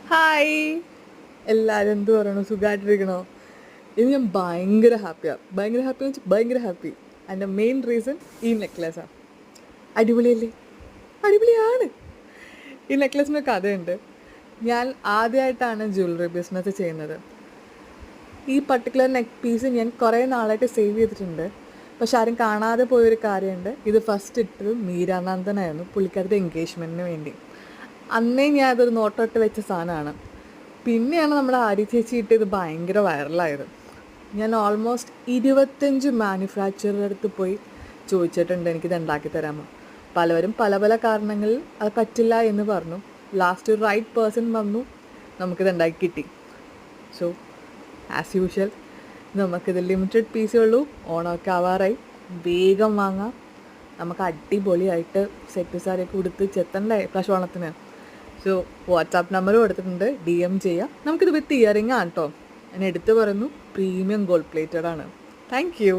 Hi എല്ലാവരും എന്ത് പറയണു സുഖമായിട്ടിരിക്കണോ? ഇത് ഞാൻ ഭയങ്കര ഹാപ്പിയാണ്. ഭയങ്കര ഹാപ്പി എന്ന് വെച്ചാൽ ഭയങ്കര ഹാപ്പി. അതിൻ്റെ മെയിൻ റീസൺ ഈ നെക്ലസ്സാണ്. അടിപൊളിയല്ലേ? അടിപൊളിയാണ്. ഈ നെക്ലസിന് കഥയുണ്ട്. ഞാൻ ആദ്യമായിട്ടാണ് ജ്വല്ലറി ബിസിനസ് ചെയ്യുന്നത്. ഈ പർട്ടിക്കുലർ നെക്ക് പീസ് ഞാൻ കുറേ നാളായിട്ട് സേവ് ചെയ്തിട്ടുണ്ട്. പക്ഷെ ആരും കാണാതെ പോയൊരു കാര്യമുണ്ട്. ഇത് ഫസ്റ്റ് ഇട്ടത് മീരാനന്ദനായിരുന്നു, പുള്ളിക്കാരുടെ എൻഗേജ്മെൻറ്റിന് വേണ്ടി. അന്നേ ഞാൻ അതൊരു നോട്ടമിട്ട് വെച്ച സാധനമാണ്. പിന്നെയാണ് നമ്മുടെ ആര്യ ചേച്ചി ഇട്ട് ഇത് ഭയങ്കര വൈറലായത്. ഞാൻ ഓൾമോസ്റ്റ് 25 മാനുഫാക്ചറുടെ അടുത്ത് പോയി ചോദിച്ചിട്ടുണ്ട് എനിക്കിത് ഉണ്ടാക്കി തരാമോ. പലവരും പല പല കാരണങ്ങളിൽ അത് പറ്റില്ല എന്ന് പറഞ്ഞു. ലാസ്റ്റ് ഒരു റൈറ്റ് പേഴ്സൺ വന്നു, നമുക്കിത് ഉണ്ടാക്കി കിട്ടി. സോ ആസ് യൂഷ്വൽ നമുക്കിത് ലിമിറ്റഡ് പീസേ ഉള്ളൂ. ഓണമൊക്കെ ആവാറായി, വേഗം വാങ്ങാം. നമുക്ക് അടിപൊളിയായിട്ട് സെറ്റ് സാരിയൊക്കെ കൊടുത്ത് ചെത്തണ്ടേ പ്രാവശ്യം ഓണത്തിന്. സോ വാട്സാപ്പ് നമ്പർ കൊടുത്തിട്ടുണ്ട്, DM ചെയ്യാം. നമുക്കിത് വിത്ത് ഇയറിംഗ് ആണ് കേട്ടോ. ഞാൻ എടുത്ത് പറയുന്നു, പ്രീമിയം ഗോൾഡ് പ്ലേറ്റഡ് ആണ്. Thank you.